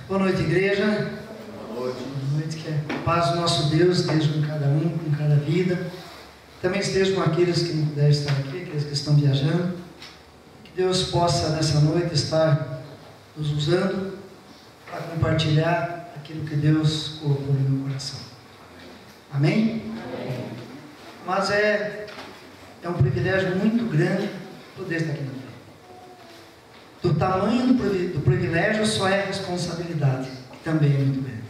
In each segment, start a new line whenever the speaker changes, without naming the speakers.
Boa noite, igreja. Boa noite. Que a paz do nosso Deus esteja com cada um, com cada vida. Também esteja com aqueles que não puderem estar aqui, aqueles que estão viajando. Que Deus possa, nessa noite, estar nos usando para compartilhar aquilo que Deus colocou no meu coração. Amém? Amém. Mas é um privilégio muito grande poder estar aqui na frente. Do tamanho do privilégio só é a responsabilidade, que também é muito grande.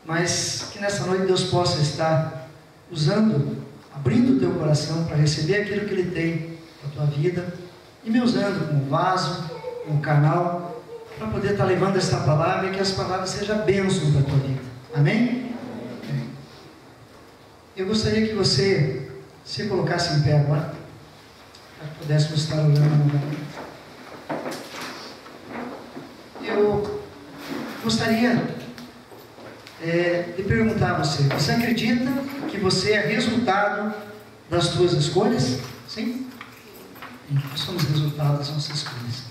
Mas que nessa noite Deus possa estar usando, abrindo o teu coração para receber aquilo que Ele tem para a tua vida e me usando como vaso, como canal, para poder estar levando esta palavra e que as palavras sejam bênção para a tua vida. Amém? Amém. Eu gostaria que você se colocasse em pé agora, para que pudéssemos estar olhando novamente. Eu gostaria de perguntar a você: você acredita que você é resultado das suas escolhas? Sim? Nós somos resultado das nossas escolhas.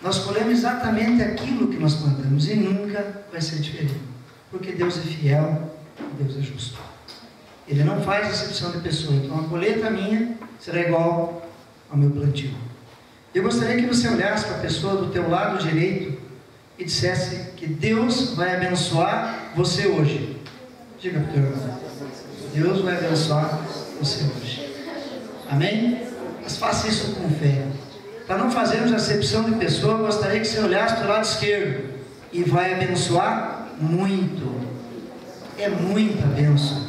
Nós colhemos exatamente aquilo que nós plantamos e nunca vai ser diferente, porque Deus é fiel e Deus é justo. Ele não faz acepção de pessoa. Então a colheita minha será igual ao meu plantio. Eu gostaria que você olhasse para a pessoa do teu lado direito e dissesse que Deus vai abençoar você hoje. Diga para o teu irmão: Deus vai abençoar você hoje. Amém? Mas faça isso com fé. Para não fazermos acepção de pessoa, eu gostaria que você olhasse para o lado esquerdo e vai abençoar muito. É muita bênção.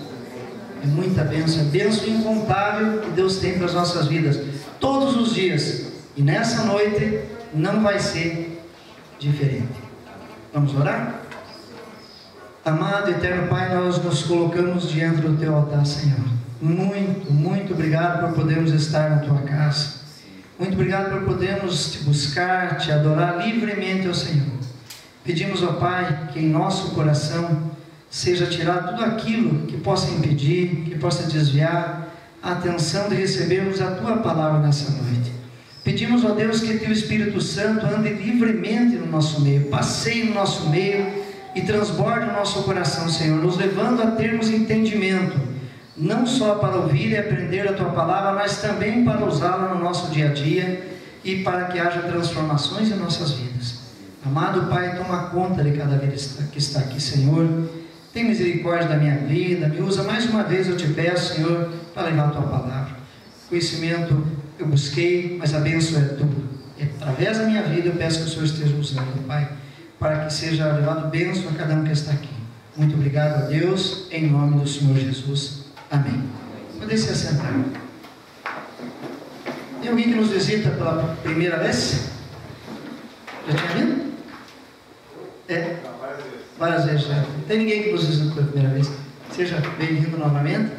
É muita bênção. É bênção incontável que Deus tem para as nossas vidas todos os dias. E nessa noite não vai ser diferente. Vamos orar? Amado e eterno Pai, nós nos colocamos diante do Teu altar, Senhor. Muito, muito obrigado por podermos estar na Tua casa. Muito obrigado por podermos Te buscar, Te adorar livremente, ó Senhor. Pedimos, ó Pai, que em nosso coração seja tirado tudo aquilo que possa impedir, que possa desviar a atenção de recebermos a Tua palavra nessa noite. Pedimos, ó Deus, que Teu Espírito Santo ande livremente no nosso meio, passeie no nosso meio e transborde o nosso coração, Senhor, nos levando a termos entendimento, não só para ouvir e aprender a Tua palavra, mas também para usá-la no nosso dia a dia e para que haja transformações em nossas vidas. Amado Pai, toma conta de cada vida que está aqui, Senhor. Tem misericórdia da minha vida, me usa mais uma vez, eu Te peço, Senhor, para levar a Tua palavra. Conhecimento eu busquei, mas a bênção é Tua. E através da minha vida eu peço que o Senhor esteja usando, Pai, para que seja levado bênção a cada um que está aqui. Muito obrigado a Deus, em nome do Senhor Jesus. Amém. Pode se assentar. Tem alguém que nos visita pela primeira vez? Já tinha vindo? Várias vezes já. Não tem ninguém que nos visita pela primeira vez. Seja bem-vindo novamente.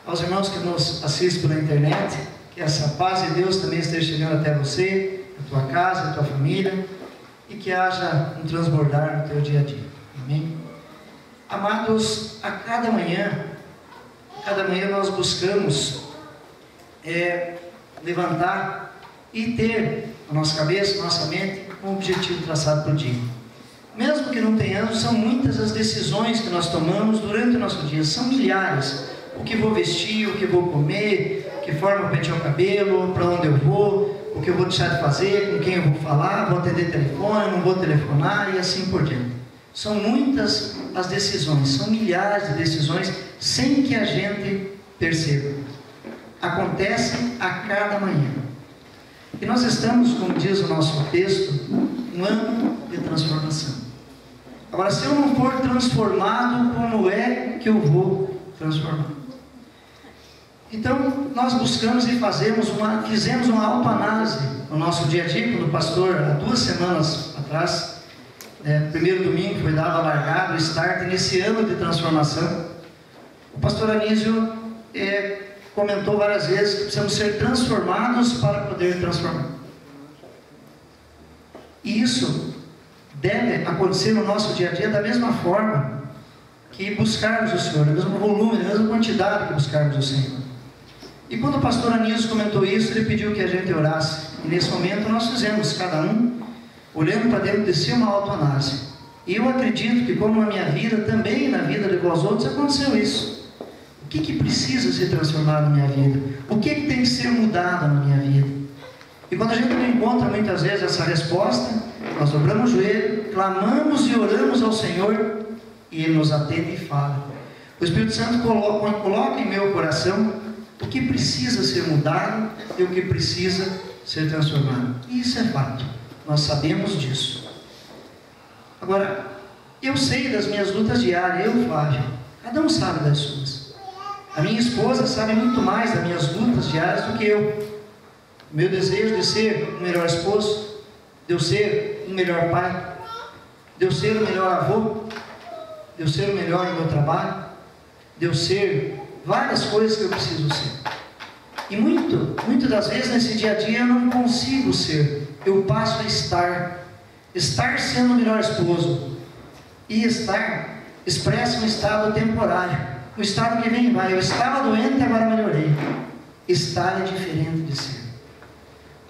Aos irmãos que nos assistem pela internet, que essa paz de Deus também esteja chegando até você, a tua casa, a tua família, e que haja um transbordar no teu dia a dia. Amém? Amados, a cada manhã nós buscamos levantar e ter na nossa cabeça, na nossa mente, um objetivo traçado para o dia. Mesmo que não tenhamos, são muitas as decisões que nós tomamos durante o nosso dia, são milhares. O que vou vestir, o que vou comer, que forma eu pentear o cabelo, para onde eu vou, o que eu vou deixar de fazer, com quem eu vou falar, vou atender telefone, não vou telefonar e assim por diante. São muitas as decisões, são milhares de decisões sem que a gente perceba. Acontecem a cada manhã. E nós estamos, como diz o nosso texto, um ano de transformação. Agora, se eu não for transformado, como é que eu vou transformar? Então, nós buscamos e fizemos uma autoanálise no nosso dia a dia, quando o pastor, há 2 semanas atrás, primeiro domingo, foi dado a largada, o start nesse ano de transformação. O pastor Anísio comentou várias vezes que precisamos ser transformados para poder transformar. E isso deve acontecer no nosso dia a dia da mesma forma que buscarmos o Senhor, no mesmo volume, na mesma quantidade que buscarmos o Senhor. E quando o pastor Anísio comentou isso, ele pediu que a gente orasse. E nesse momento nós fizemos, cada um, olhando para dentro de si, uma autoanálise. E eu acredito que, como na minha vida, também na vida de vós outros, aconteceu isso. O que precisa ser transformado na minha vida? O que tem que ser mudado na minha vida? E quando a gente não encontra muitas vezes essa resposta, nós dobramos o joelho, clamamos e oramos ao Senhor, e Ele nos atende e fala. O Espírito Santo coloca em meu coração o que precisa ser mudado e o que precisa ser transformado. E isso é fato, nós sabemos disso. Agora, eu sei das minhas lutas diárias, eu, Flávio, cada um sabe das suas. A minha esposa sabe muito mais das minhas lutas diárias do que eu. O meu desejo de ser um melhor esposo, de eu ser um melhor pai, de eu ser o melhor avô, de eu ser o melhor no meu trabalho, de eu ser várias coisas que eu preciso ser. E muitas das vezes nesse dia a dia eu não consigo ser. Eu passo a estar sendo o melhor esposo. E estar expressa um estado temporário, um estado que vem e vai. Eu estava doente e agora melhorei. Estar é diferente de ser.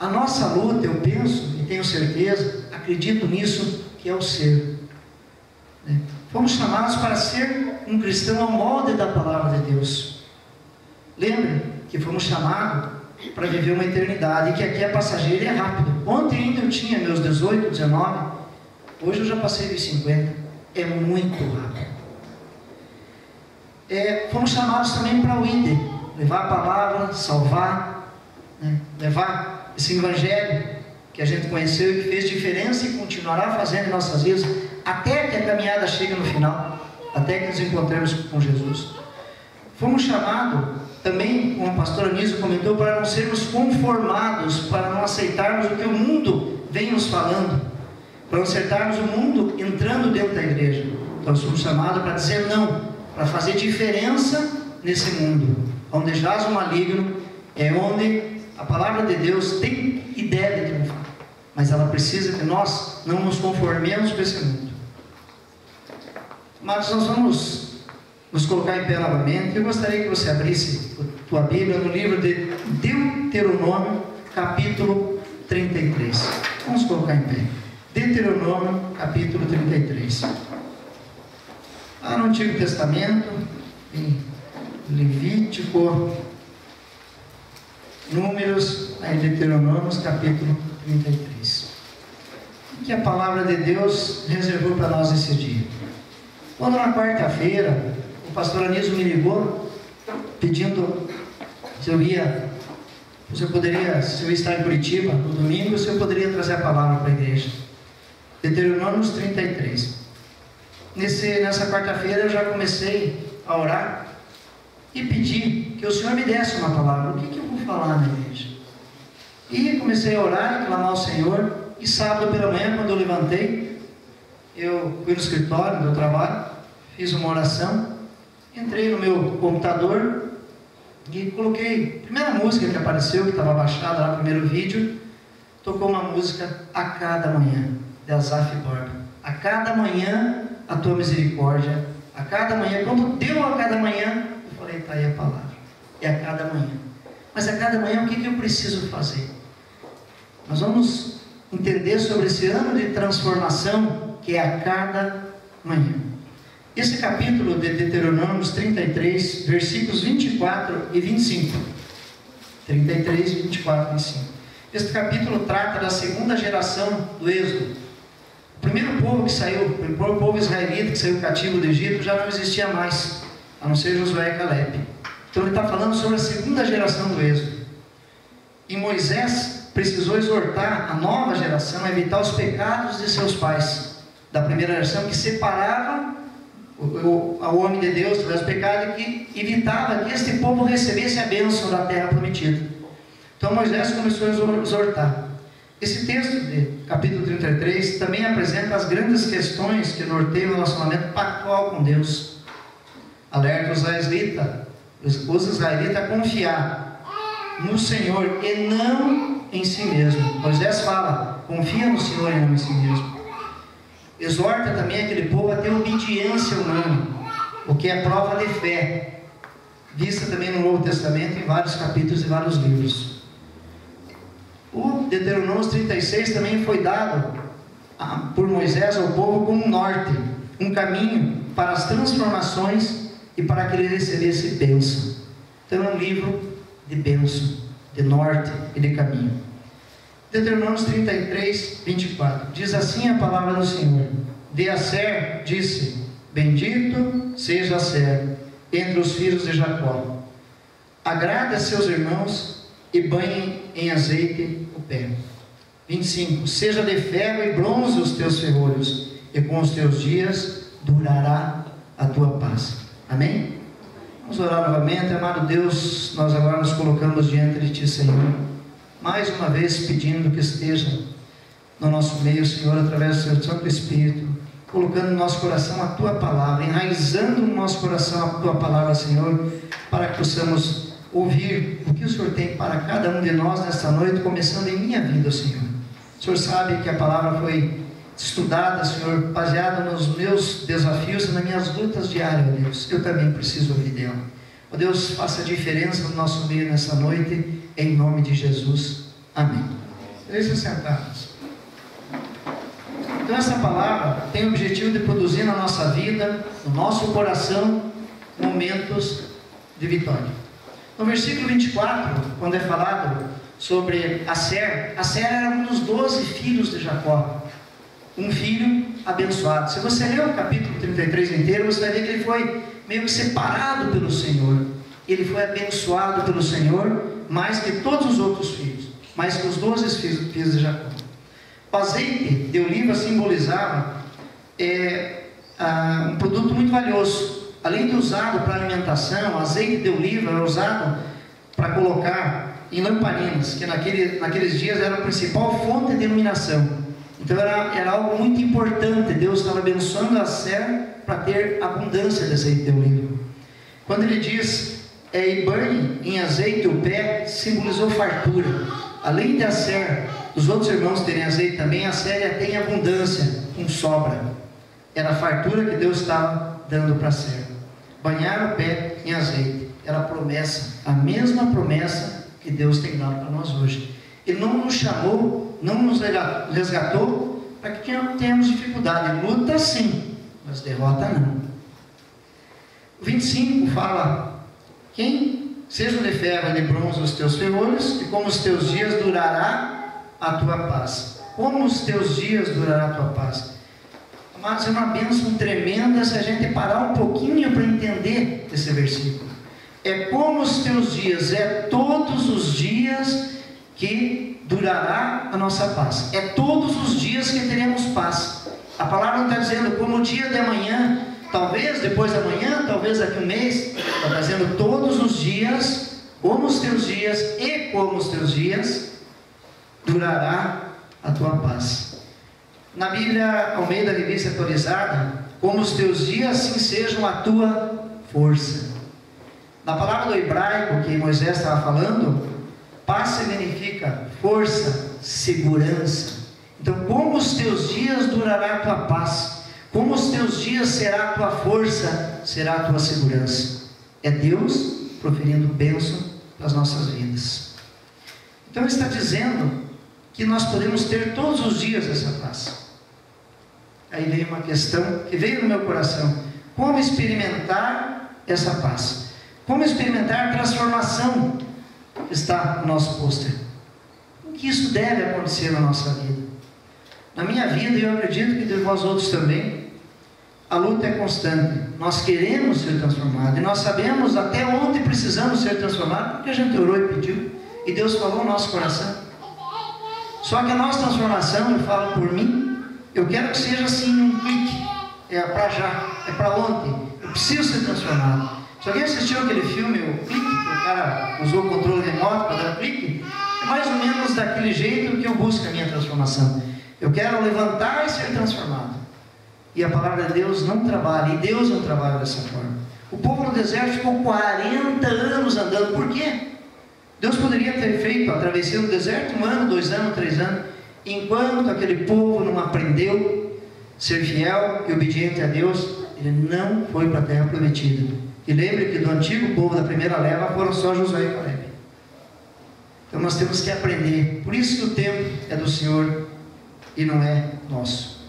A nossa luta, eu penso e tenho certeza, acredito nisso, que é o ser. Fomos chamados para ser um cristão ao molde da palavra de Deus. Lembre que fomos chamados para viver uma eternidade, e que aqui é passageiro e é rápido. Ontem ainda eu tinha meus 18, 19, hoje eu já passei dos 50. É muito rápido. Fomos chamados também para o ID, levar a palavra, salvar, levar esse evangelho que a gente conheceu e que fez diferença e continuará fazendo em nossas vidas, até que a caminhada chegue no final, até que nos encontremos com Jesus. Fomos chamados também, como o pastor Anísio comentou, para não sermos conformados, para não aceitarmos o que o mundo vem nos falando, para não aceitarmos o mundo entrando dentro da igreja. Então somos chamados para dizer não, para fazer diferença nesse mundo, onde jaz o maligno, é onde a palavra de Deus tem e deve triunfar, mas ela precisa que nós não nos conformemos com esse mundo. Mas nós vamos nos colocar em pé novamente. Eu gostaria que você abrisse a tua Bíblia no livro de Deuteronômio, capítulo 33. Vamos colocar em pé. Deuteronômio, capítulo 33. Lá no Antigo Testamento, em Levítico, Números, aí Deuteronômio, capítulo 33. O que a palavra de Deus reservou para nós esse dia? Quando na quarta-feira o pastor Anísio me ligou pedindo se eu ia estar em Curitiba no domingo, se eu poderia trazer a palavra para a igreja. Deuteronômio 33. Nessa quarta-feira eu já comecei a orar e pedi que o Senhor me desse uma palavra. O que eu vou falar na igreja? E comecei a orar e clamar ao Senhor. E sábado pela manhã, quando eu levantei, eu fui no escritório do meu trabalho, fiz uma oração, entrei no meu computador e coloquei a primeira música que apareceu, que estava baixada lá no primeiro vídeo. Tocou uma música A Cada Manhã, de Asaf Borba. A cada manhã a tua misericórdia, a cada manhã. Quando deu a cada manhã, eu falei, está aí a palavra, é a cada manhã. Mas a cada manhã o que eu preciso fazer? Nós vamos entender sobre esse ano de transformação, que é a cada manhã. Esse capítulo de Deuteronômio 33, versículos 24 e 25. 33, 24 e 25. Este capítulo trata da segunda geração do Êxodo. O primeiro povo que saiu, o primeiro povo israelita que saiu cativo do Egito, já não existia mais, a não ser Josué e Caleb. Então ele está falando sobre a segunda geração do Êxodo. E Moisés precisou exortar a nova geração a evitar os pecados de seus pais, da primeira geração, que separava o homem de Deus através do pecado, e que evitava que este povo recebesse a bênção da terra prometida. Então Moisés começou a exortar. Esse texto de capítulo 33 também apresenta as grandes questões que norteiam o relacionamento pactual com Deus. Alerta os israelitas a confiar no Senhor e não em si mesmo. Moisés fala, confia no Senhor e não em si mesmo. Exorta também aquele povo a ter obediência unânime, o que é prova de fé, vista também no Novo Testamento, em vários capítulos e vários livros. O Deuteronômio 36 também foi dado por Moisés ao povo como um norte, um caminho para as transformações e para que ele recebesse bênção. Então é um livro de bênção, de norte e de caminho. Deuteronômio 33, 24. Diz assim a palavra do Senhor: de Aser disse: bendito seja Aser entre os filhos de Jacó. Agrade a seus irmãos e banhe em azeite o pé. 25. Seja de ferro e bronze os teus ferrolhos, e com os teus dias durará a tua paz. Amém? Vamos orar novamente. Amado Deus, nós agora nos colocamos diante de Ti, Senhor, mais uma vez pedindo que esteja no nosso meio, Senhor, através do Seu Santo Espírito, colocando no nosso coração a Tua Palavra, enraizando no nosso coração a Tua Palavra, Senhor, para que possamos ouvir o que o Senhor tem para cada um de nós nesta noite, começando em minha vida, Senhor. O Senhor sabe que a palavra foi estudada, Senhor, baseada nos meus desafios e nas minhas lutas diárias, Deus. Eu também preciso ouvir dela. Ó Deus, faça a diferença no nosso meio nessa noite, em nome de Jesus. Amém. Deixe sentados. Então essa palavra tem o objetivo de produzir na nossa vida, no nosso coração, momentos de vitória. No versículo 24, quando é falado sobre Aser era um dos 12 filhos de Jacó, um filho abençoado. Se você ler o capítulo 33 inteiro, você vai ver que ele foi meio que separado pelo Senhor. Ele foi abençoado pelo Senhor mais que todos os outros filhos, mais que os 12 filhos de Jacó. O azeite de oliva simbolizava um produto muito valioso. Além de usado para alimentação, o azeite de oliva era usado para colocar em lamparinas, que naqueles dias era a principal fonte de iluminação. Então era algo muito importante. Deus estava abençoando a Aser para ter abundância de azeite de oliva. Quando ele diz e banhe em azeite o pé, simbolizou fartura. Além de Aser, os outros irmãos terem azeite também, a Aser tem abundância, com sobra. Era a fartura que Deus estava dando para Aser. Banhar o pé em azeite era a promessa, a mesma promessa que Deus tem dado para nós hoje. Ele não nos chamou, não nos resgatou para que tenhamos dificuldade. Luta sim, mas derrota não. O 25 fala: quem seja de ferro e de bronze os teus ferrolhos, e como os teus dias durará a tua paz. Como os teus dias durará a tua paz. Mas é uma bênção tremenda se a gente parar um pouquinho para entender esse versículo. É como os teus dias, é todos os dias que durará a nossa paz. É todos os dias que teremos paz. A palavra não está dizendo como o dia de amanhã, talvez depois da manhã, talvez daqui a um mês. Está dizendo todos os dias, como os teus dias e como os teus dias durará a tua paz. Na Bíblia Almeida Revista Atualizada, como os teus dias, assim sejam a tua força. Na palavra do hebraico que Moisés estava falando, paz significa força, segurança. Então, como os teus dias durará a tua paz, como os teus dias será a tua força, será a tua segurança. É Deus proferindo bênção para as nossas vidas. Então, ele está dizendo que nós podemos ter todos os dias essa paz. Aí veio uma questão que veio no meu coração: como experimentar essa paz? Como experimentar a transformação que está no nosso pôster? O que isso deve acontecer na nossa vida? Na minha vida, e eu acredito que de vós outros também, a luta é constante. Nós queremos ser transformados, e nós sabemos até onde precisamos ser transformados, porque a gente orou e pediu, e Deus falou no nosso coração. Só que a nossa transformação, eu falo por mim, eu quero que seja assim um clique. É para já, é para ontem. Eu preciso ser transformado. Se alguém assistiu aquele filme, o clique, que o cara usou o controle remoto para dar clique, é mais ou menos daquele jeito que eu busco a minha transformação. Eu quero levantar e ser transformado. E a palavra de Deus não trabalha, e Deus não trabalha dessa forma. O povo no deserto ficou 40 anos andando. Por quê? Deus poderia ter feito a travessia no deserto 1 ano, 2 anos, 3 anos. Enquanto aquele povo não aprendeu a ser fiel e obediente a Deus, ele não foi para a terra prometida. E lembre que do antigo povo da primeira leva foram só Josué e Caleb. Então nós temos que aprender. Por isso que o tempo é do Senhor. e não é nosso.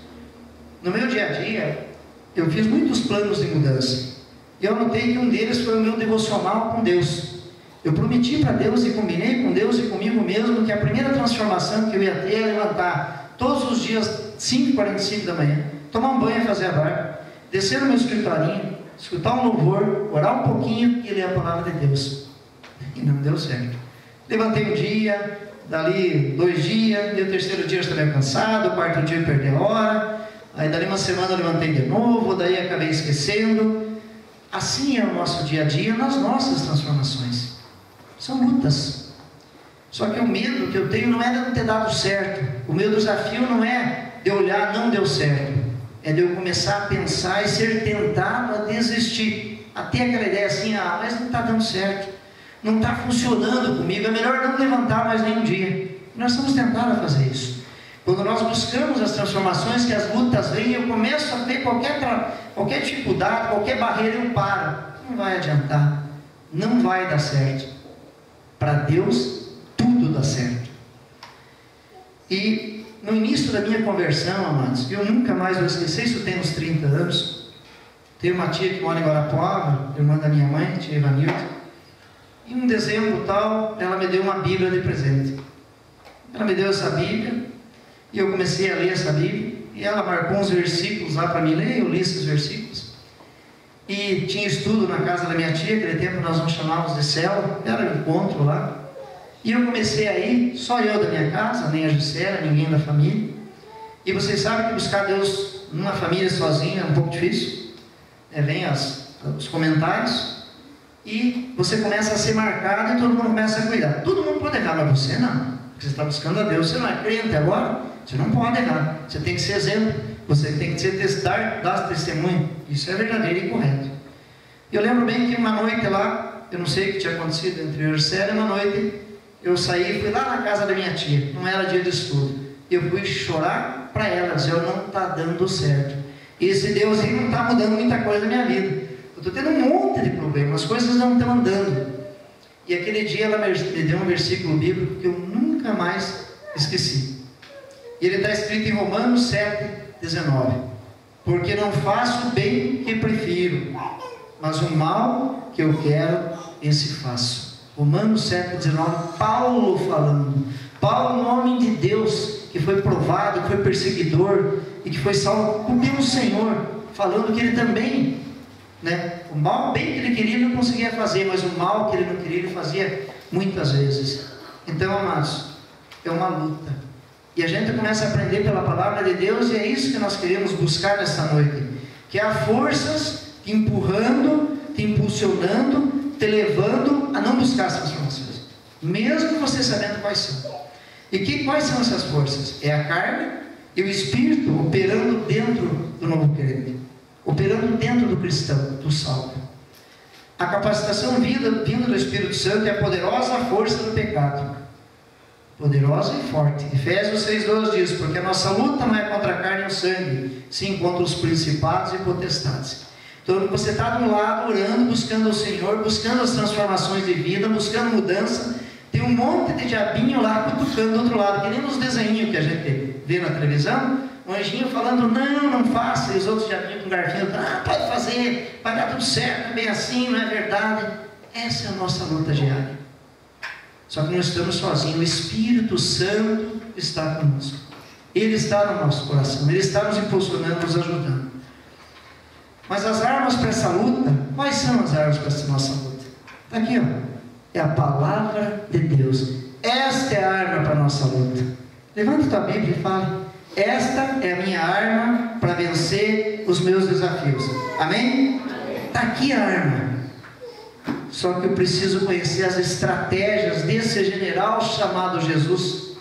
No meu dia a dia, eu fiz muitos planos de mudança. E eu notei que um deles foi o meu devocional com Deus. Eu prometi para Deus e combinei com Deus e comigo mesmo que a primeira transformação que eu ia ter é levantar todos os dias 5h45 da manhã, tomar um banho e fazer a barba, descer no meu escritorinho, escutar um louvor, orar um pouquinho e ler a palavra de Deus. E não deu certo. Levantei um dia, dali 2 dias, e o terceiro dia eu estava cansado, o quarto dia eu perdi a hora, aí dali uma semana eu levantei de novo, daí acabei esquecendo. Assim é o nosso dia a dia nas nossas transformações. São lutas. Só que o medo que eu tenho não é de não ter dado certo. O meu desafio não é de olhar, não deu certo. É de eu começar a pensar e ser tentado a desistir. A ter aquela ideia assim, mas não está dando certo. Não está funcionando comigo. É melhor não levantar mais nenhum dia. Nós somos tentados a fazer isso. Quando nós buscamos as transformações, que as lutas vêm, eu começo a ter qualquer dificuldade, qualquer barreira, eu paro. Não vai adiantar. Não vai dar certo. Para Deus, tudo dá certo. E no início da minha conversão, amados, eu nunca mais vou esquecer, isso tem uns 30 anos. Tem uma tia que mora em Guarapuava, irmã da minha mãe, tia Ivanilda. E em dezembro tal, ela me deu uma Bíblia de presente. Ela me deu essa Bíblia, e eu comecei a ler essa Bíblia, e ela marcou uns versículos lá para me ler, eu li esses versículos. E tinha estudo na casa da minha tia, aquele tempo nós não chamávamos de célula, era um encontro lá. E eu comecei a ir, só eu da minha casa, nem a Juscelia, ninguém da família. E vocês sabem que buscar Deus numa família sozinha é um pouco difícil. Vem os comentários, e você começa a ser marcado e todo mundo começa a cuidar. Todo mundo pode errar, mas você não. Porque você está buscando a Deus, você não é crente agora, você não pode errar. Você tem que ser exemplo, você tem que dar testemunho. Isso é verdadeiro e correto. Eu lembro bem que uma noite lá, eu não sei o que tinha acontecido entre eu e a Juscelia, uma noite eu saí e fui lá na casa da minha tia, não era dia de estudo. Eu fui chorar para ela, dizer, não está dando certo. Esse Deus aí não está mudando muita coisa na minha vida. Eu estou tendo um monte de problemas, as coisas não estão andando. E aquele dia ela me deu um versículo bíblico que eu nunca mais esqueci. E ele está escrito em Romanos 7:19. Porque não faço o bem que prefiro, mas o mal que eu quero, esse faço. Romanos 7:19, Paulo falando. Paulo, um homem de Deus, que foi provado, que foi perseguidor, e que foi salvo pelo Senhor, falando que ele também, o mal bem que ele queria, ele não conseguia fazer, mas o mal que ele não queria, ele fazia muitas vezes. Então, amados, é uma luta. E a gente começa a aprender pela palavra de Deus, e é isso que nós queremos buscar nessa noite. Que há forças te empurrando, te impulsionando, te levando a não buscar as transformações. Mesmo você sabendo quais são. E quais são essas forças? É a carne e o Espírito operando dentro do novo crente. Operando dentro do cristão, do salvo. A capacitação vinda do Espírito Santo é a poderosa força do pecado. Poderosa e forte. Efésios 6:12 diz, porque a nossa luta não é contra a carne e o sangue, sim contra os principados e potestades. Então você está de um lado orando, buscando o Senhor, buscando as transformações de vida, buscando mudança. Tem um monte de diabinho lá cutucando do outro lado, que nem nos desenhos que a gente vê na televisão, um anjinho falando, não faça, e os outros diabinhos com garfinho, pode fazer, vai dar tudo certo, bem assim, não é verdade. Essa é a nossa luta diária. Só que não estamos sozinhos, o Espírito Santo está conosco. Ele está no nosso coração, Ele está nos impulsionando, nos ajudando. Mas as armas para essa luta, quais são as armas para essa nossa luta? Está aqui, é a palavra de Deus. Esta é a arma para a nossa luta. Levanta tua Bíblia e fale, esta é a minha arma para vencer os meus desafios. Amém? Está aqui a arma. Só que eu preciso conhecer as estratégias desse general chamado Jesus.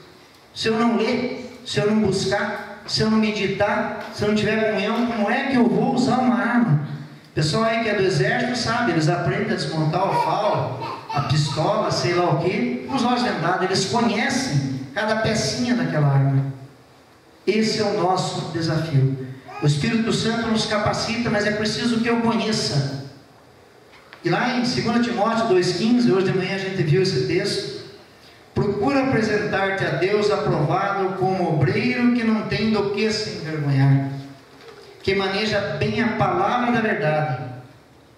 Se eu não ler, se eu não buscar, se eu não meditar, se eu não tiver comunhão, como é que eu vou usar uma arma? O pessoal aí que é do exército sabe, eles aprendem a desmontar o falo, a pistola, sei lá o que, com os olhos vendados, eles conhecem cada pecinha daquela arma. Esse é o nosso desafio. O Espírito Santo nos capacita, mas é preciso que eu conheça. E lá em 2 Timóteo 2,15, hoje de manhã a gente viu esse texto, procura apresentar-te a Deus aprovado como obreiro que não tem do que se envergonhar, que maneja bem a palavra da verdade.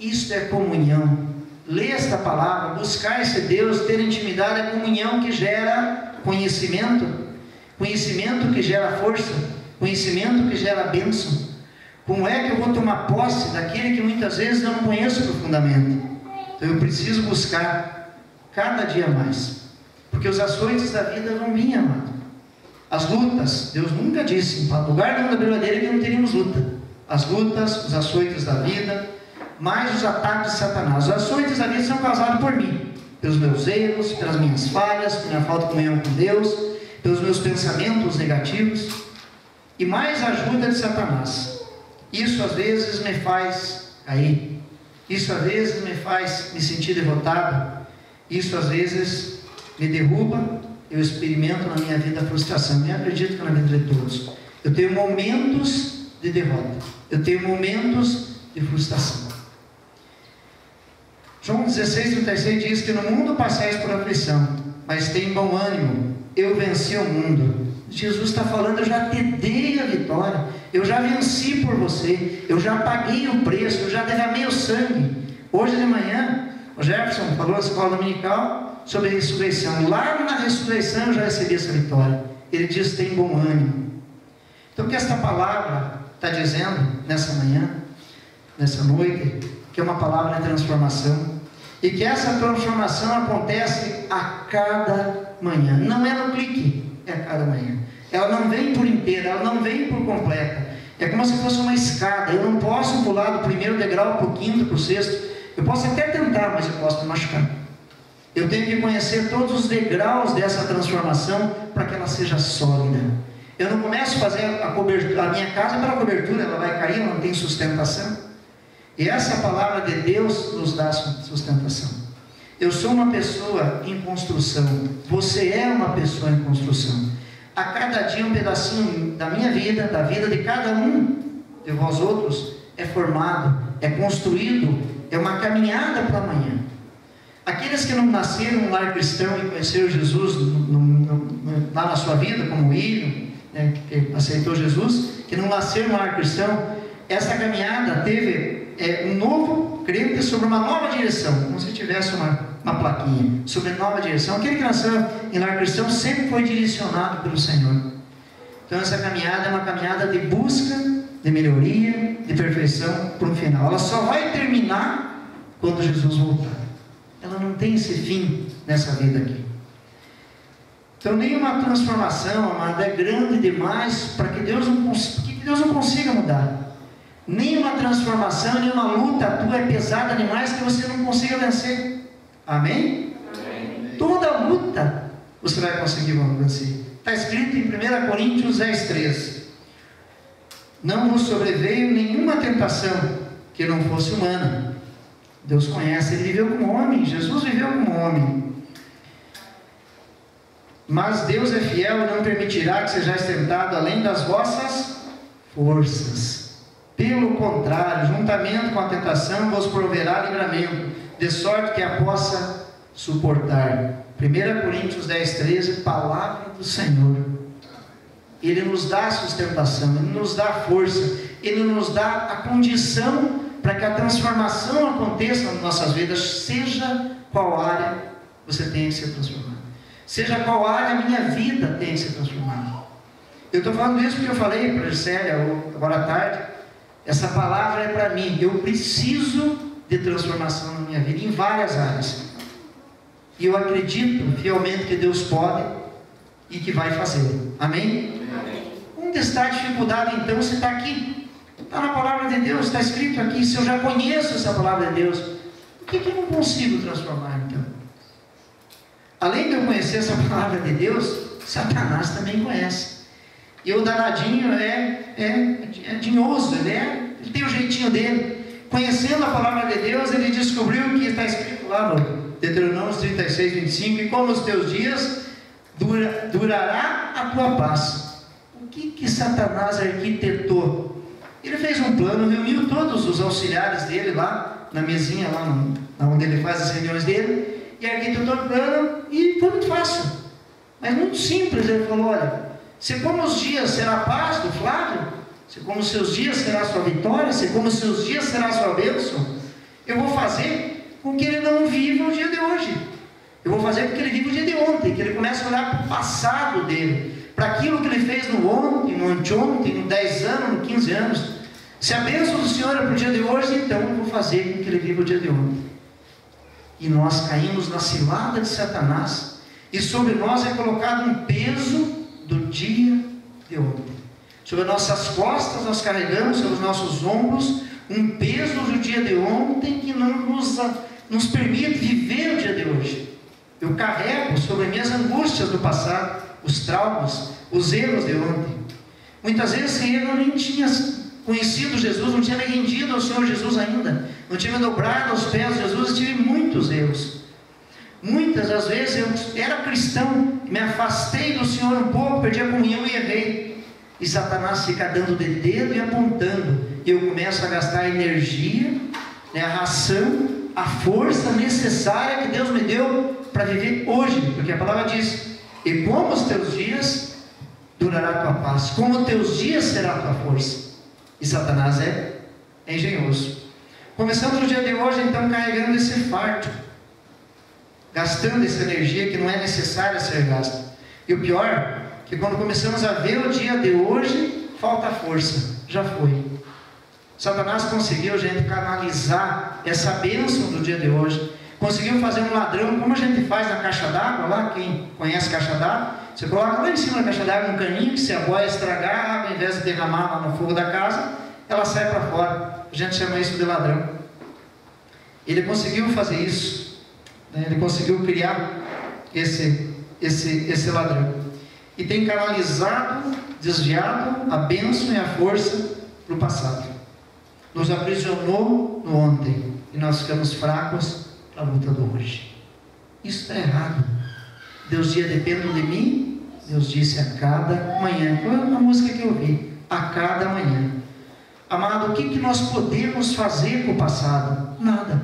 Isto é comunhão. Ler esta palavra, buscar esse Deus, ter intimidade, é comunhão que gera conhecimento, conhecimento que gera força, conhecimento que gera bênção. Como é que eu vou tomar posse daquele que muitas vezes eu não conheço profundamente? Então eu preciso buscar cada dia mais, porque os açoites da vida vão vir, amado. As lutas, Deus nunca disse em lugar nenhum da Bíblia dele que não teríamos luta. As lutas, os açoites da vida, mais os ataques de Satanás. Os açoites da vida são causados por mim, pelos meus erros, pelas minhas falhas, pela minha falta de comunhão com Deus, pelos meus pensamentos negativos, e mais a ajuda de Satanás. Isso às vezes me faz cair, isso às vezes me faz me sentir derrotado, isso às vezes me derruba. Eu experimento na minha vida a frustração, e acredito que na vida de todos. Eu tenho momentos de derrota, eu tenho momentos de frustração. João 16:36 diz que no mundo passais por aflição, mas tem bom ânimo, eu venci o mundo. Jesus está falando, eu já te dei a vitória, eu já venci por você, eu já paguei o preço, eu já derramei o sangue. Hoje de manhã, o Jefferson falou na escola dominical sobre a ressurreição. Lá na ressurreição eu já recebi essa vitória. Ele diz, tem bom ânimo. Então o que esta palavra está dizendo nessa manhã, nessa noite, que é uma palavra de transformação, e que essa transformação acontece a cada manhã. Não é no clique, é a cada manhã. Ela não vem por inteira, ela não vem por completa. É como se fosse uma escada. Eu não posso pular do primeiro degrau para o quinto, para o sexto. Eu posso até tentar, mas eu posso me machucar. Eu tenho que conhecer todos os degraus dessa transformação para que ela seja sólida. Eu não começo a fazer a cobertura, a minha casa pela cobertura, ela vai cair, ela não tem sustentação. E essa palavra de Deus nos dá sustentação. Eu sou uma pessoa em construção, você é uma pessoa em construção. A cada dia um pedacinho da minha vida, da vida de cada um de vós outros, é formado, é construído, é uma caminhada para amanhã. Aqueles que não nasceram no lar cristão e conheceram Jesus lá na sua vida, como o William, né, que aceitou Jesus, que não nasceram no lar cristão, essa caminhada teve um novo crente sobre uma nova direção, como se tivesse uma plaquinha, sobre nova direção. Aquele que nasceu em lar cristão sempre foi direcionado pelo Senhor. Então essa caminhada é uma caminhada de busca, de melhoria, de perfeição para um final. Ela só vai terminar quando Jesus voltar. Ela não tem esse fim nessa vida aqui. Então nenhuma transformação, amada, é grande demais para que Deus não consiga mudar. Nenhuma transformação, nenhuma luta tua é pesada demais que você não consiga vencer. Amém? Amém. Toda luta você vai conseguir vencer. Está escrito em 1 Coríntios 10:13. Não vos sobreveio nenhuma tentação que não fosse humana. Deus conhece, ele viveu como homem, Jesus viveu como homem. Mas Deus é fiel e não permitirá que sejais tentado além das vossas forças. Pelo contrário, juntamente com a tentação vos proverá livramento, de sorte que a possa suportar. 1 Coríntios 10:13, palavra do Senhor. Ele nos dá a sustentação, ele nos dá a força, ele nos dá a condição para que a transformação aconteça nas nossas vidas, seja qual área você tenha que ser transformado, seja qual área a minha vida tenha que ser transformada. Eu estou falando isso porque eu falei para a Gisele agora à tarde, essa palavra é para mim, eu preciso de transformação na minha vida, em várias áreas, e eu acredito fielmente que Deus pode e que vai fazer. Amém? Amém. Onde está a dificuldade então? Você está aqui, está na palavra de Deus, está escrito aqui. Se eu já conheço essa palavra de Deus, por que eu não consigo transformar então? Além de eu conhecer essa palavra de Deus, Satanás também conhece. E o danadinho é dinhoso, ele tem o jeitinho dele. Conhecendo a palavra de Deus, ele descobriu que está escrito lá no Deuteronômio 36:25, e como os teus dias durará a tua paz. O que Satanás arquitetou? Ele fez um plano, reuniu todos os auxiliares dele lá na mesinha, lá onde ele faz as reuniões dele, e arquitetou o plano, e foi muito fácil. Mas muito simples, ele falou: olha, se como os dias será a paz do Flávio, se como os seus dias será a sua vitória, se como os seus dias será a sua bênção, eu vou fazer com que ele não viva o dia de hoje. Eu vou fazer com que ele viva o dia de ontem, que ele comece a olhar para o passado dele, para aquilo que ele fez no ontem, no anteontem, no 10 anos, no 15 anos. Se a bênção do Senhor é para o dia de hoje, então eu vou fazer com que ele viva o dia de ontem. E nós caímos na cilada de Satanás, e sobre nós é colocado um peso do dia de ontem. Sobre as nossas costas nós carregamos, sobre os nossos ombros, um peso do dia de ontem que não nos permite viver o dia de hoje. Eu carrego sobre minhas angústias do passado, os traumas, os erros de ontem. Muitas vezes eu nem tinha conhecido Jesus, não tinha me rendido ao Senhor Jesus ainda, não tinha me dobrado aos pés de Jesus, eu tive muitos erros. Muitas das vezes eu era cristão, me afastei do Senhor um pouco, perdi a comunhão e errei. E Satanás fica dando de dedo e apontando, e eu começo a gastar a energia, a ração, a força necessária que Deus me deu para viver hoje, porque a palavra diz: e como os teus dias durará a tua paz, como os teus dias será a tua força. E Satanás é engenhoso. Começamos o dia de hoje então carregando esse fardo, gastando essa energia que não é necessária ser gasta. E o pior, que quando começamos a ver o dia de hoje, falta força, já foi. Satanás conseguiu, gente, canalizar essa bênção do dia de hoje. Conseguiu fazer um ladrão, como a gente faz na caixa d'água lá, quem conhece caixa d'água, você coloca lá em cima da caixa d'água um caninho, que se a boia estragar, ao invés de derramar lá no fogo da casa, ela sai para fora. A gente chama isso de ladrão. Ele conseguiu fazer isso, ele conseguiu criar esse ladrão. E tem canalizado, desviado a bênção e a força para o passado. Nos aprisionou no ontem, e nós ficamos fracos para a luta do hoje. Isso está errado. Deus dizia: dependam de mim. Deus disse: a cada manhã. Foi a música que eu ouvi, a cada manhã. Amado, o que nós podemos fazer com o passado? Nada.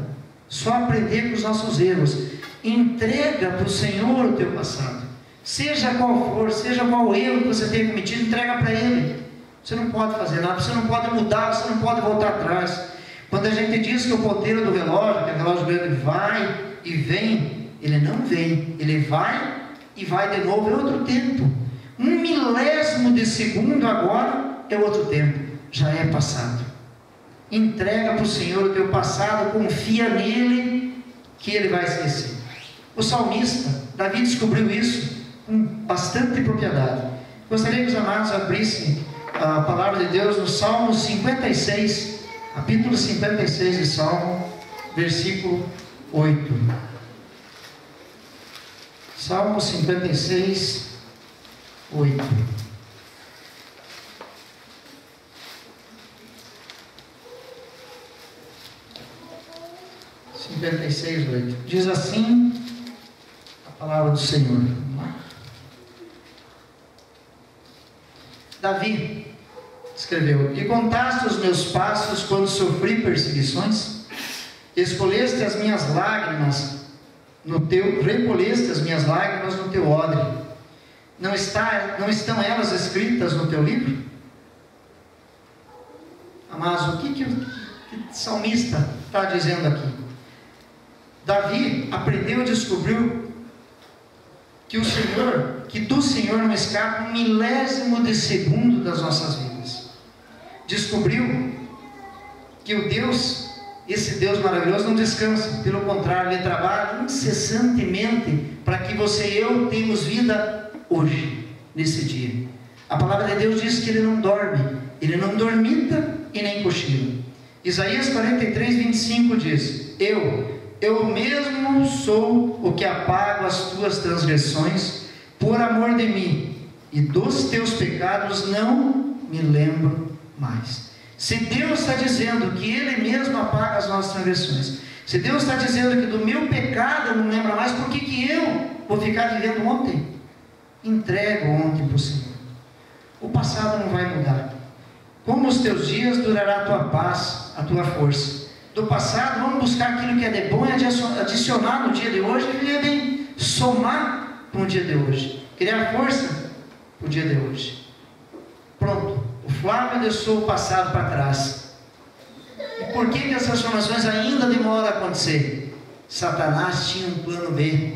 Só aprender com os nossos erros. Entrega para o Senhor o teu passado. Seja qual for, seja qual erro que você tenha cometido, entrega para Ele. Você não pode fazer nada, você não pode mudar, você não pode voltar atrás. Quando a gente diz que o ponteiro do relógio, que o relógio grande vai e vem, ele não vem, ele vai e vai de novo, é outro tempo. 1/1000 de segundo agora é outro tempo, já é passado. Entrega para o Senhor o teu passado, confia nele, que Ele vai esquecer. O salmista, Davi, descobriu isso com bastante propriedade. Gostaria que os amados abrissem a palavra de Deus no Salmo 56, capítulo 56 de Salmo, versículo 8. Salmo 56, 8. Diz assim a palavra do Senhor. Davi escreveu: e contaste os meus passos quando sofri perseguições, escolheste as minhas lágrimas recolheste as minhas lágrimas no teu odre. Não estão elas escritas no teu livro? Amados, o que o salmista está dizendo aqui? Davi aprendeu e descobriu que do Senhor não escapa 1/1000 de segundo das nossas vidas. Descobriu que esse Deus maravilhoso não descansa, pelo contrário, Ele trabalha incessantemente para que você e eu tenhamos vida hoje, nesse dia. A palavra de Deus diz que Ele não dorme, Ele não dormita e nem cochila. Isaías 43, 25 diz: eu mesmo sou o que apago as tuas transgressões por amor de mim, e dos teus pecados não me lembro mais. Se Deus está dizendo que Ele mesmo apaga as nossas transgressões, se Deus está dizendo que do meu pecado eu não lembro mais, por que eu vou ficar vivendo ontem? Entrega ontem para o Senhor. O passado não vai mudar. Como os teus dias durará a tua paz, a tua força. Do passado, vamos buscar aquilo que é de bom e adicionar no dia de hoje e viver bem, somar com o dia de hoje. criar força para o dia de hoje. Pronto, o Flávio deixou o passado para trás. E por que as transformações ainda demoram a acontecer? Satanás tinha um plano B.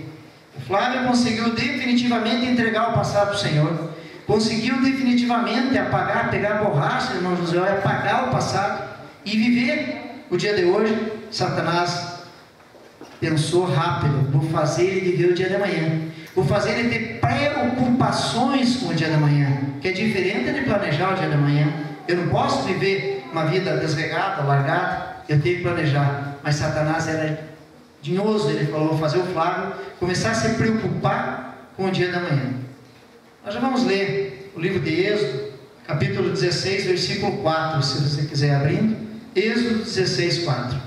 O Flávio conseguiu definitivamente entregar o passado para o Senhor. Conseguiu definitivamente apagar, pegar a borracha, irmão José, e apagar o passado e viver o dia de hoje. Satanás pensou rápido: vou fazer ele viver o dia de amanhã, vou fazer ele ter preocupações com o dia de amanhã, que é diferente de planejar o dia de amanhã. Eu não posso viver uma vida desregada, largada, eu tenho que planejar. Mas Satanás era dinhoso, ele falou: vou fazer o Flávio começar a se preocupar com o dia da manhã. Nós já vamos ler o livro de Êxodo, capítulo 16, versículo 4, se você quiser abrindo. Êxodo 16, 4.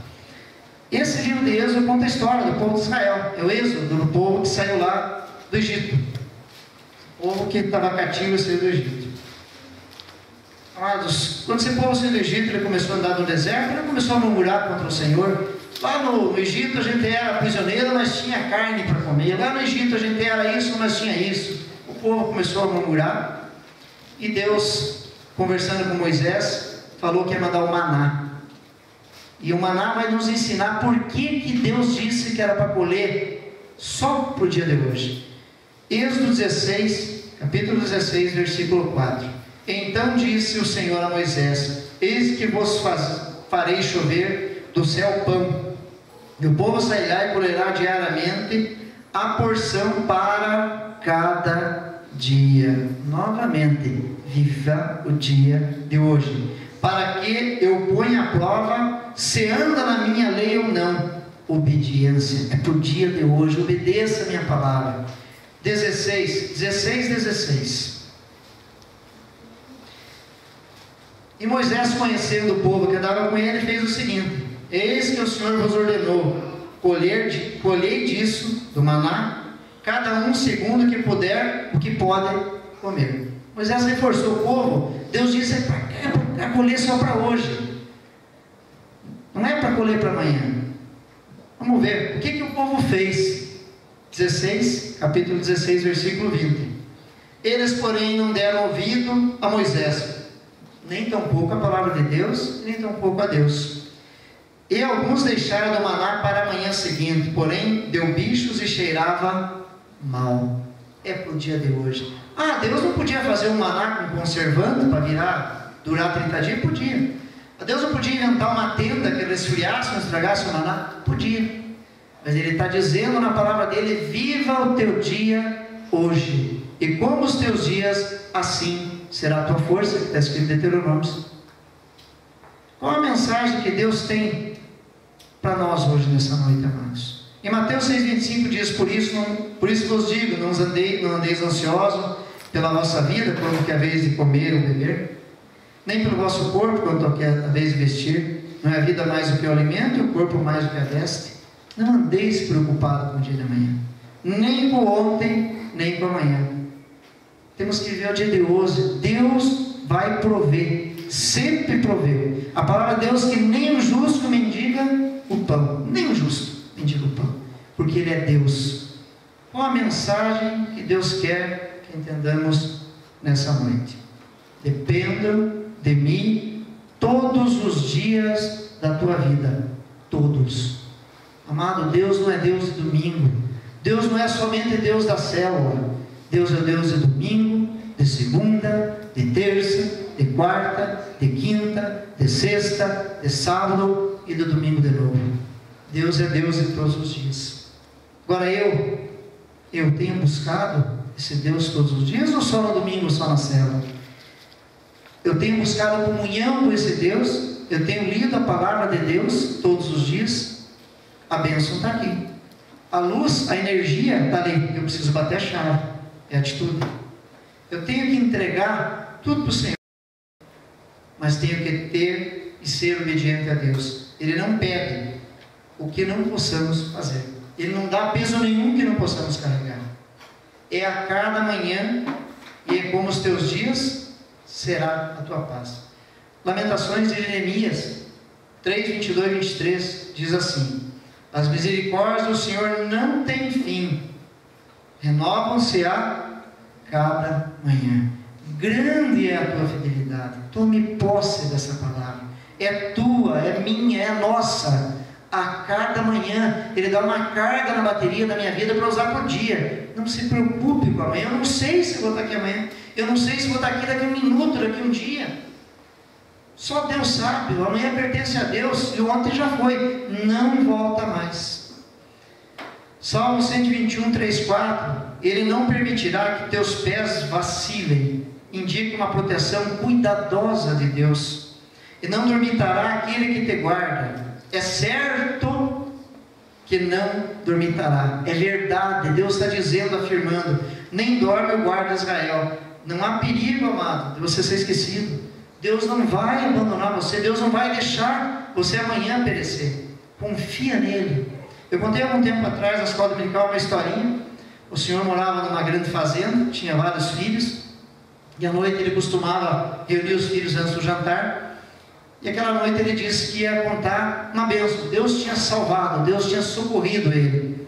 Esse livro de Êxodo conta a história do povo de Israel. É o Êxodo do povo que saiu lá do Egito. O povo que estava cativo e saiu do Egito. Amados, quando esse povo saiu do Egito, ele começou a andar no deserto, ele começou a murmurar contra o Senhor. Lá no Egito a gente era prisioneiro, mas tinha carne para comer. Lá no Egito a gente era isso, mas tinha isso. O povo começou a murmurar. E Deus, conversando com Moisés, falou que ia mandar o maná. E o maná vai nos ensinar por que Deus disse que era para colher só para o dia de hoje. Êxodo 16, capítulo 16, versículo 4. Então disse o Senhor a Moisés: eis que vos farei chover do céu pão, e o povo sairá e colherá diariamente a porção para cada dia. Novamente, viva o dia de hoje, para que eu ponha à prova se anda na minha lei ou não. Obediência, é para o dia de hoje, obedeça a minha palavra. 16. E Moisés, conhecendo o povo que andava com ele, fez o seguinte: eis que o Senhor vos ordenou colhei disso, do maná, cada um segundo o que puder, o que pode comer. Moisés reforçou o povo. Deus disse: é para colher só para hoje, não é para colher para amanhã. Vamos ver o que o povo fez. Capítulo 16, versículo 20. Eles, porém, não deram ouvido a Moisés, nem tampouco a palavra de Deus, nem tampouco a Deus. E alguns deixaram do maná para a manhã seguinte, porém deu bichos e cheirava mal. É para o dia de hoje. Deus não podia fazer um maná com conservante para durar 30 dias? Podia. Deus não podia inventar uma tenda que ele esfriasse, não estragasse o maná? Podia. Mas ele está dizendo na palavra dele: viva o teu dia hoje, e como os teus dias, assim será a tua força, que está escrito em Deuteronômio. Qual a mensagem que Deus tem para nós hoje, nessa noite, amados? Em Mateus 6,25 diz: por isso vos digo, não andeis ansiosos pela vossa vida, quanto que é a vez de comer ou beber, nem pelo vosso corpo, quanto que é a vez de vestir. Não é a vida mais do que o alimento, e o corpo mais do que a veste? Não andeis preocupados com o dia de amanhã, nem com ontem, nem com amanhã. Temos que viver o dia de hoje. Deus vai prover, sempre proveu. A palavra de Deus que nem o justo mendiga o pão, nem o justo mendiga o pão, porque Ele é Deus. Qual a mensagem que Deus quer que entendamos nessa noite? Dependam de mim todos os dias da tua vida, todos. Amado, Deus não é Deus de domingo. Deus não é somente Deus da célula. Deus é Deus de domingo, de segunda, de terça, de quarta, de quinta, de sexta, de sábado e de domingo de novo. Deus é Deus de todos os dias. Agora eu tenho buscado esse Deus todos os dias, ou só no domingo, só na célula? Eu tenho buscado comunhão com esse Deus. Eu tenho lido a palavra de Deus todos os dias. A bênção está aqui, a luz, a energia está ali. Eu preciso bater a chave, é a atitude. Eu tenho que entregar tudo para o Senhor, mas tenho que ter e ser obediente a Deus. Ele não pede o que não possamos fazer, Ele não dá peso nenhum que não possamos carregar. É a cada manhã, e é como os teus dias, será a tua paz. Lamentações de Jeremias 3, 22 e 23 diz assim: as misericórdias do Senhor não têm fim, renovam-se-á cada manhã. Grande é a tua fidelidade. Tome posse dessa palavra. É tua, é minha, é nossa. A cada manhã Ele dá uma carga na bateria da minha vida para usar por dia. Não se preocupe com amanhã. Eu não sei se vou estar aqui amanhã. Eu não sei se vou estar aqui daqui a um minuto, daqui a um dia. Só Deus sabe. O amanhã pertence a Deus e o ontem já foi. Não volta mais. Salmo 121, 3, 4. Ele não permitirá que teus pés vacilem. Indica uma proteção cuidadosa de Deus. E não dormitará aquele que te guarda. É certo que não dormitará. É verdade. Deus está dizendo, afirmando: nem dorme o guarda de Israel. Não há perigo, amado, de você ser esquecido. Deus não vai abandonar você. Deus não vai deixar você amanhã perecer. Confia nele. Eu contei há algum tempo atrás na escola dominical uma historinha. O senhor morava numa grande fazenda, tinha vários filhos, e à noite ele costumava reunir os filhos antes do jantar. E aquela noite ele disse que ia contar uma bênção. Deus tinha salvado, Deus tinha socorrido ele.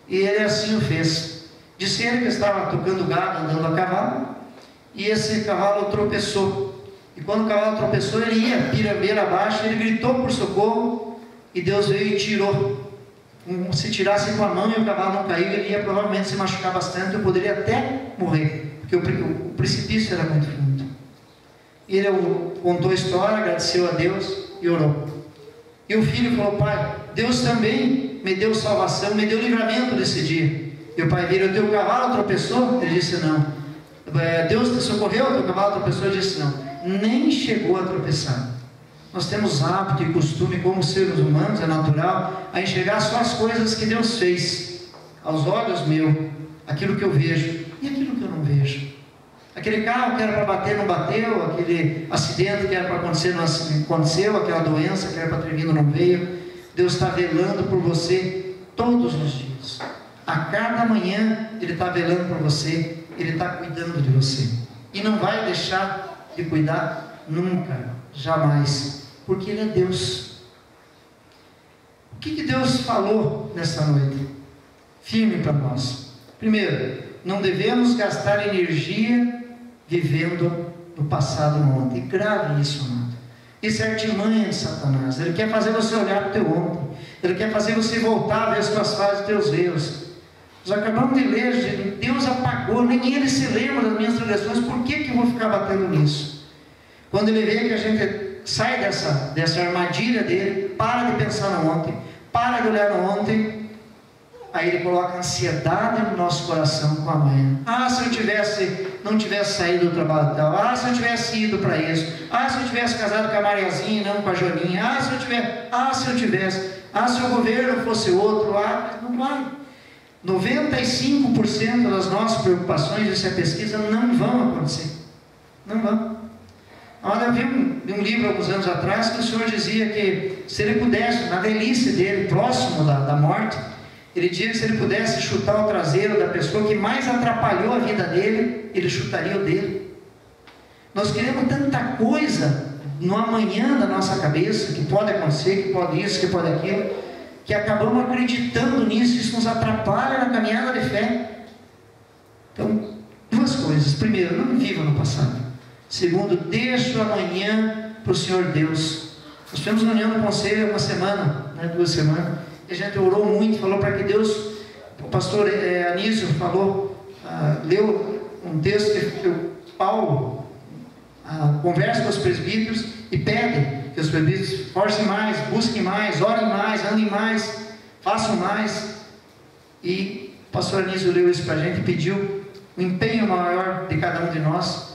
E ele assim o fez. Disse ele que estava tocando gado, andando a cavalo, e esse cavalo tropeçou. E quando o cavalo tropeçou, ele ia pirambeira abaixo, ele gritou por socorro, e Deus veio e tirou. Se tirasse com a mão e o cavalo não caiu, ele ia provavelmente se machucar bastante, eu poderia até morrer, porque o precipício era muito fundo. E ele contou a história, agradeceu a Deus e orou. E o filho falou: pai, Deus também me deu salvação, me deu livramento desse dia. E o pai dele: o teu cavalo tropeçou? Ele disse: não. Deus te socorreu, o teu cavalo tropeçou? Ele disse: não. Nem chegou a tropeçar. Nós temos hábito e costume, como seres humanos, é natural, a enxergar só as coisas que Deus fez, aos olhos meus, aquilo que eu vejo e aquilo que eu não vejo. Aquele carro que era para bater não bateu, aquele acidente que era para acontecer não aconteceu, aquela doença que era para ter vindo não veio. Deus está velando por você todos os dias. A cada manhã Ele está velando por você, Ele está cuidando de você. E não vai deixar de cuidar nunca, jamais, porque Ele é Deus. O que Deus falou nessa noite? Firme para nós. Primeiro, não devemos gastar energia vivendo no passado ontem. Grave isso, amado. Isso é artimanha de Satanás. Ele quer fazer você olhar para o teu ontem. Ele quer fazer você voltar a ver as tuas fases, os teus erros. Nós acabamos de ler, Deus apagou, nem Ele se lembra das minhas transgressões. Por que eu vou ficar batendo nisso? Quando Ele vê que a gente sai dessa armadilha dele, para de pensar no ontem, para de olhar no ontem, aí Ele coloca ansiedade no nosso coração com amanhã. Ah, se eu não tivesse saído do trabalho tal. Ah, se eu tivesse ido para isso. Ah, se eu tivesse casado com a Mariazinha e não com a Joaninha. Ah, se eu tivesse. Ah, se o governo fosse outro. Ah, não vai. 95% das nossas preocupações, isso é pesquisa, não vão acontecer. Não vão. Olha, eu vi um livro alguns anos atrás que o Senhor dizia que se Ele pudesse, na velhice dele, próximo da morte, Ele dizia que se Ele pudesse chutar o traseiro da pessoa que mais atrapalhou a vida dele, Ele chutaria o dele. Nós queremos tanta coisa no amanhã da nossa cabeça, que pode acontecer, que pode isso, que pode aquilo, que acabamos acreditando nisso, isso nos atrapalha na caminhada de fé. Então, duas coisas: primeiro, não viva no passado. Segundo, deixa o amanhã para o Senhor Deus. Nós tivemos uma reunião no conselho uma semana, 2 semanas, e a gente orou muito, falou para que Deus, o pastor Anísio falou, leu um texto que Paulo conversa com os presbíteros e pede que os presbíteros forcem mais, busquem mais, orem mais, andem mais, façam mais. E o pastor Anísio leu isso para a gente e pediu um empenho maior de cada um de nós.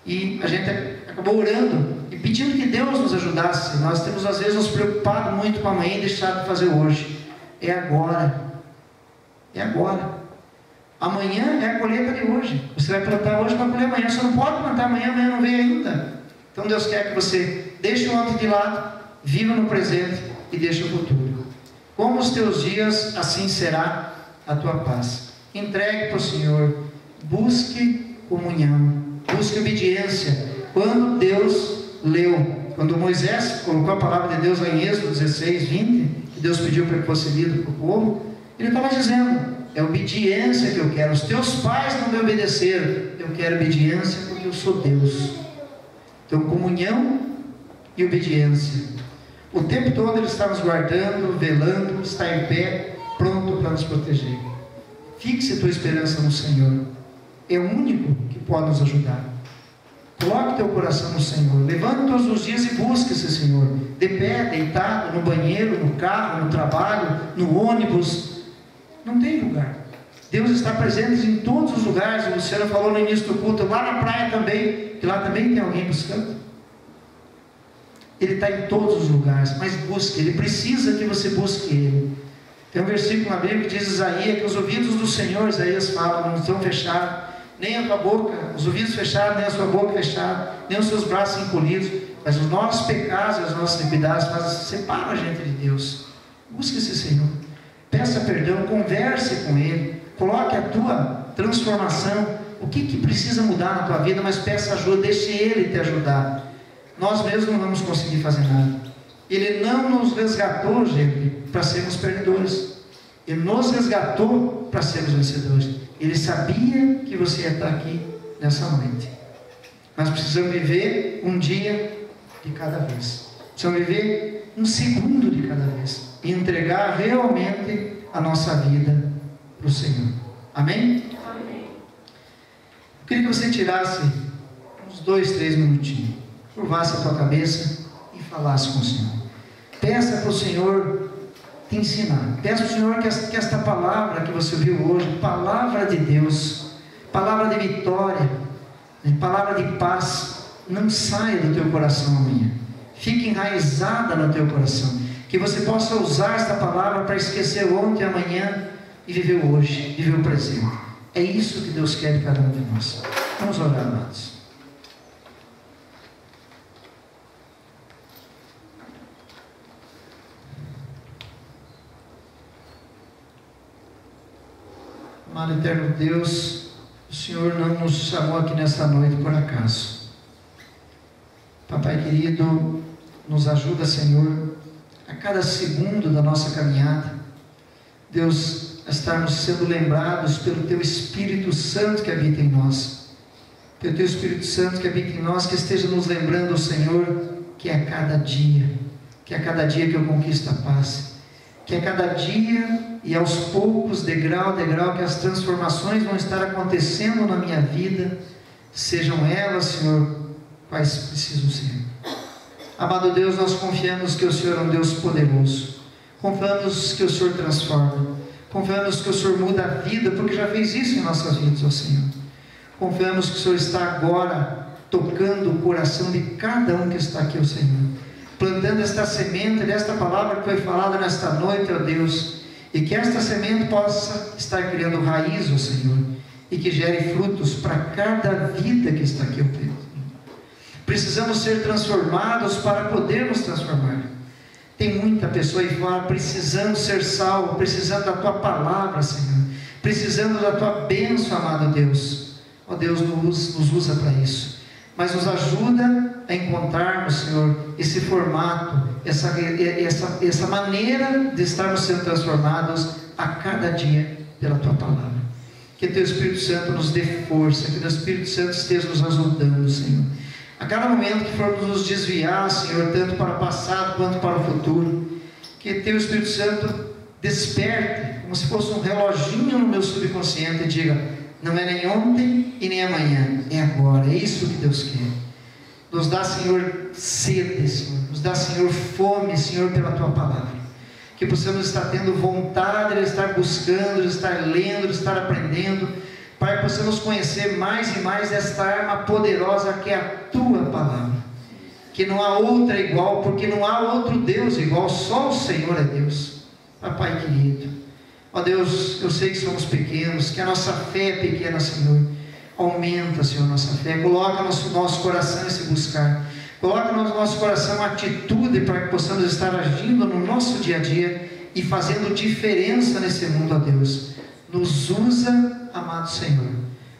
E a gente acabou orando e pedindo que Deus nos ajudasse. Nós temos às vezes nos preocupado muito com amanhã e deixado de fazer hoje. É agora. É agora. Amanhã é a colheita de hoje. Você vai plantar hoje para colher amanhã. Você não pode plantar amanhã, amanhã não veio ainda. Então Deus quer que você deixe o ontem de lado, viva no presente e deixe o futuro. Como os teus dias, assim será a tua paz. Entregue para o Senhor. Busque comunhão. Busque obediência. Quando Deus leu, quando Moisés colocou a palavra de Deus lá em Êxodo 16, 20, que Deus pediu para que fosse lido para o povo, ele estava dizendo: é obediência que eu quero. Os teus pais não me obedeceram, eu quero obediência porque eu sou Deus. Então, comunhão e obediência. O tempo todo Ele está nos guardando, velando, está em pé, pronto para nos proteger. Fixe tua esperança no Senhor. É o único que pode nos ajudar. Coloque teu coração no Senhor. Levante todos os dias e busque esse Senhor. De pé, deitado, no banheiro, no carro, no trabalho, no ônibus. Não tem lugar. Deus está presente em todos os lugares. O Luciano falou no início do culto, lá na praia também, que lá também tem alguém buscando. Ele está em todos os lugares, mas busque. Ele precisa que você busque Ele. Tem um versículo na Bíblia que diz Isaías, que os ouvidos do Senhor, Isaías fala, não estão fechados, nem a tua boca, os ouvidos fechados, nem a sua boca fechada, nem os seus braços encolhidos, mas os nossos pecados e as nossas iniquidades separam a gente de Deus. Busque esse Senhor, peça perdão, converse com Ele, coloque a tua transformação, o que precisa mudar na tua vida, mas peça ajuda, deixe Ele te ajudar. Nós mesmos não vamos conseguir fazer nada. Ele não nos resgatou, gente, para sermos perdedores. Ele nos resgatou para sermos vencedores. Ele sabia que você ia estar aqui nessa noite. Nós precisamos viver um dia de cada vez. Precisamos viver um segundo de cada vez. E entregar realmente a nossa vida para o Senhor. Amém? Amém. Eu queria que você tirasse uns 2, 3 minutinhos. Curvasse a tua cabeça e falasse com o Senhor. Peça para o Senhor te ensinar. Peça para o Senhor que esta palavra que você ouviu hoje, palavra de Deus, palavra de vitória, palavra de paz, não saia do teu coração amanhã. Fique enraizada no teu coração. Que você possa usar esta palavra para esquecer ontem e amanhã e viver o hoje, viver o presente. É isso que Deus quer de cada um de nós. Vamos orar, amados. Amado eterno Deus, o Senhor não nos chamou aqui nesta noite por acaso. Papai querido, nos ajuda, Senhor, a cada segundo da nossa caminhada, Deus, a estarmos sendo lembrados pelo Teu Espírito Santo que habita em nós. Pelo Teu Espírito Santo que habita em nós, que esteja nos lembrando, Senhor, que é a cada dia que eu conquisto a paz, que é cada dia e aos poucos, degrau a degrau, que as transformações vão estar acontecendo na minha vida, sejam elas, Senhor, quais precisam ser. Amado Deus, nós confiamos que o Senhor é um Deus poderoso, confiamos que o Senhor transforma, confiamos que o Senhor muda a vida, porque já fez isso em nossas vidas, ó Senhor. Confiamos que o Senhor está agora tocando o coração de cada um que está aqui, ó Senhor, plantando esta semente desta palavra que foi falada nesta noite, ó Deus, e que esta semente possa estar criando raiz, ó Senhor, e que gere frutos para cada vida que está aqui, ó Deus. Precisamos ser transformados para podermos transformar. Tem muita pessoa aí fora precisando ser salvo, precisando da Tua palavra, Senhor, precisando da Tua bênção, amado Deus. Ó Deus, nos usa para isso, mas nos ajuda a encontrarmos, Senhor, esse formato, essa maneira de estarmos sendo transformados a cada dia pela Tua palavra. Que Teu Espírito Santo nos dê força, que Teu Espírito Santo esteja nos ajudando, Senhor. A cada momento que formos nos desviar, Senhor, tanto para o passado quanto para o futuro, que Teu Espírito Santo desperte, como se fosse um reloginho no meu subconsciente e diga, não é nem ontem e nem amanhã, é agora, é isso que Deus quer. Nos dá, Senhor, sede, Senhor, nos dá, Senhor, fome, Senhor, pela Tua palavra, que possamos estar tendo vontade de estar buscando, de estar lendo, de estar aprendendo, para que possamos conhecer mais e mais desta arma poderosa que é a Tua palavra, que não há outra igual, porque não há outro Deus igual, só o Senhor é Deus. Papai querido, ó Deus, eu sei que somos pequenos, que a nossa fé é pequena, Senhor. Aumenta, Senhor, nossa fé, coloca no nosso coração esse buscar, coloca no nosso coração a atitude para que possamos estar agindo no nosso dia a dia e fazendo diferença nesse mundo, ó Deus. Nos usa, amado Senhor,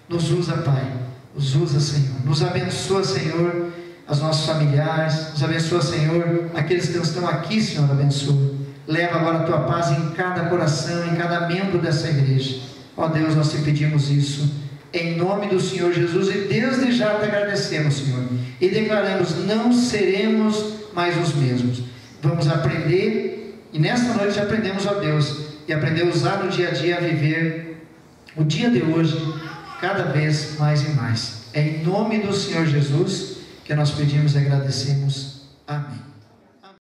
nos usa, Pai, nos usa, Senhor, nos abençoa, Senhor, os nossos familiares, nos abençoa, Senhor, aqueles que não estão aqui, Senhor, abençoa, Leva agora a tua paz em cada coração, em cada membro dessa igreja. Ó Deus, nós te pedimos isso em nome do Senhor Jesus, e desde já te agradecemos, Senhor, e declaramos: não seremos mais os mesmos. Vamos aprender, e nesta noite aprendemos, ó Deus, e aprender a usar no dia a dia, a viver o dia de hoje cada vez mais e mais. É em nome do Senhor Jesus que nós pedimos e agradecemos. Amém.